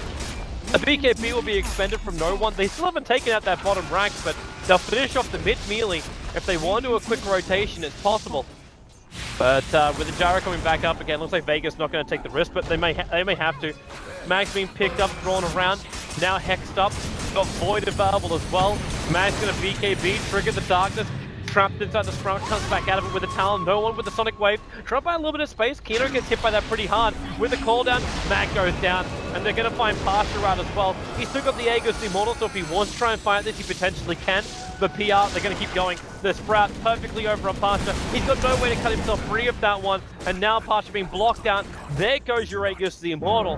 A BKB will be expended from no one. They still haven't taken out that bottom rank, but they'll finish off the mid melee. If they want to do a quick rotation, it's possible. But with the Gyro coming back up again, looks like Vega's not going to take the risk, but they may have to. Mag's being picked up, thrown around, now hexed up. Got Void available as well. Mag's going to BKB, trigger the darkness. Trapped inside the Sprout, comes back out of it with a Talon. No one with the Sonic Wave. Trapped by a little bit of space. Kino gets hit by that pretty hard. With the call down, Mag goes down. And they're going to find Pasha out as well. He's still got the Aegis Immortal, so if he wants to try and fight this, he potentially can. But PR, they're going to keep going. The Sprout perfectly over on Pasha. He's got no way to cut himself free of that one. And now Pasha being blocked out. There goes your Aegis the Immortal.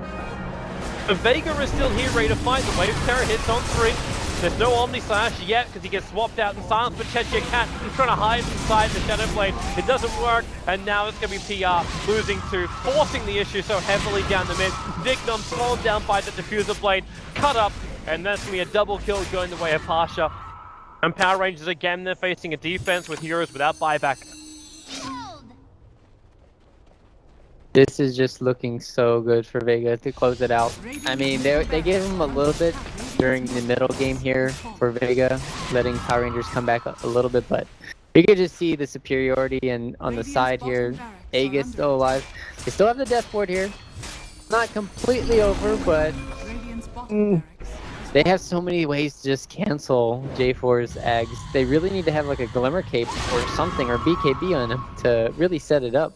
But Vega is still here ready to fight. The Wave Terror hits on 3. There's no Omni Slash yet because he gets swapped out in silence, but Cheshire Cat trying to hide inside the Shadow Blade. It doesn't work, and now it's going to be PR losing to, forcing the issue so heavily down the mid. Vignum slowed down by the Diffuser Blade, cut up, and that's going to be a double kill going the way of Pasha. And Power Rangers again, they're facing a defense with heroes without buyback. This is just looking so good for Vega to close it out. I mean, they gave him a little bit during the middle game here for Vega, letting Power Rangers come back a little bit, but you could just see the superiority. And on the side here, Aegis still alive. They still have the death board here. Not completely over, but they have so many ways to just cancel J4's eggs. They really need to have like a Glimmer Cape or something, or BKB on him to really set it up.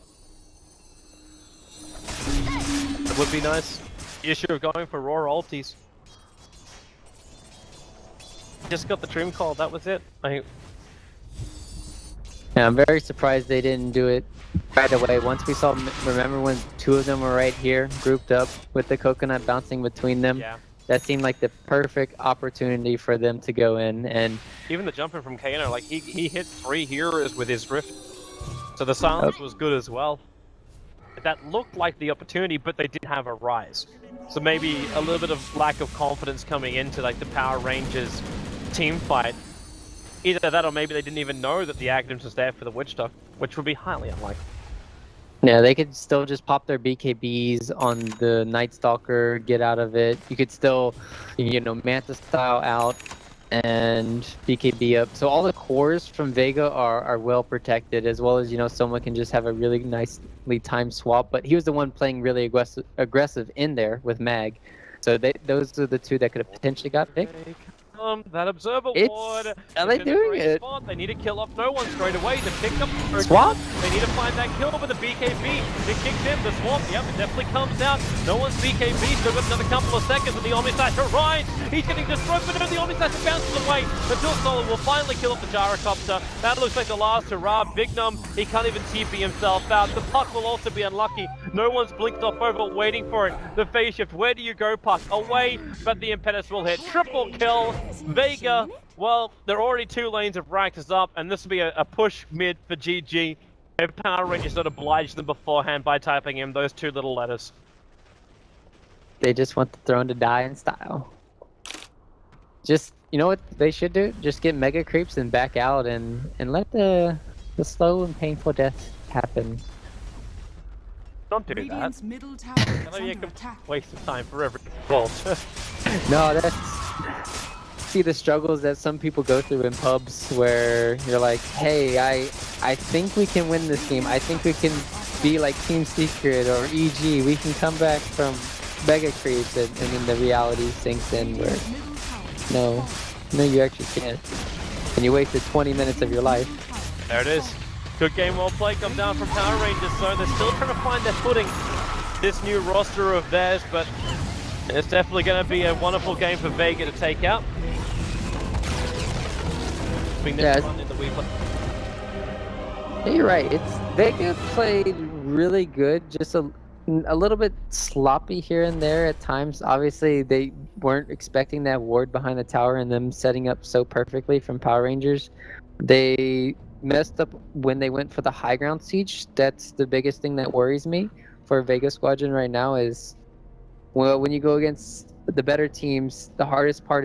Would be nice. The issue of going for raw ultis. Just got the trim call, that was it. Yeah, I'm very surprised they didn't do it right away. Once we saw, remember when two of them were right here, grouped up with the coconut bouncing between them? Yeah. That seemed like the perfect opportunity for them to go in. And even the jumping from Kano, like he hit 3 heroes with his drift. So the silence was good as well. That looked like the opportunity, but they did have a rise. So maybe a little bit of lack of confidence coming into like the Power Rangers team fight. Either that or maybe they didn't even know that the Agnes was there for the Witch Duck, which would be highly unlikely. yeah, they could still just pop their BKBs on the Night Stalker, get out of it. You could still, you know, Manta style out and BKB up. So all the cores from Vega are well protected, as well as, you know, someone can just have a really nicely timed swap. But he was the one playing really aggressive in there with Mag. So those are the two that could have potentially got picked. That observer ward. Are they doing it? Spot. They need to kill off no one straight away to pick up the Swap? They need to find that kill with the BKB. It kicks in the swamp. Yep, it definitely comes out. No one's BKB. Still got another couple of seconds with the Omni Slash. Right, he's getting destroyed, but no, the Omni Slash bounces away until Solo will finally kill off the Gyrocopter. That looks like the last hurrah. Bignum, he can't even TP himself out. The puck will also be unlucky. No one's blinked off over, waiting for it. The phase shift. Where do you go, puck? Away, but the Impetus will hit. Triple kill. Vega, well, there are already 2 lanes of Raxus up, and this will be a push mid for GG. If Power Rangers not obliged them beforehand by typing in those 2 little letters. They just want the throne to die in style. Just, you know what they should do? Just get Mega Creeps and back out and let the slow and painful death happen. Don't do that. Middle tower I know you can waste of time for every vault. No, that's... See the struggles that some people go through in pubs where you're like, hey, I think we can win this game. I think we can be like Team Secret or EG. We can come back from Vega Creeps, and then the reality sinks in where no, you actually can't. And you wasted 20 minutes of your life. There it is. Good game, well played. Come down from Power Rangers, so they're still trying to find their footing. This new roster of theirs, but it's definitely going to be a wonderful game for Vega to take out. Yeah, you're right. Vega played really good, just a little bit sloppy here and there at times. Obviously, they weren't expecting that ward behind the tower and them setting up so perfectly from Power Rangers. They messed up when they went for the high ground siege. That's the biggest thing that worries me for Vega Squadron right now is, well, when you go against the better teams, the hardest part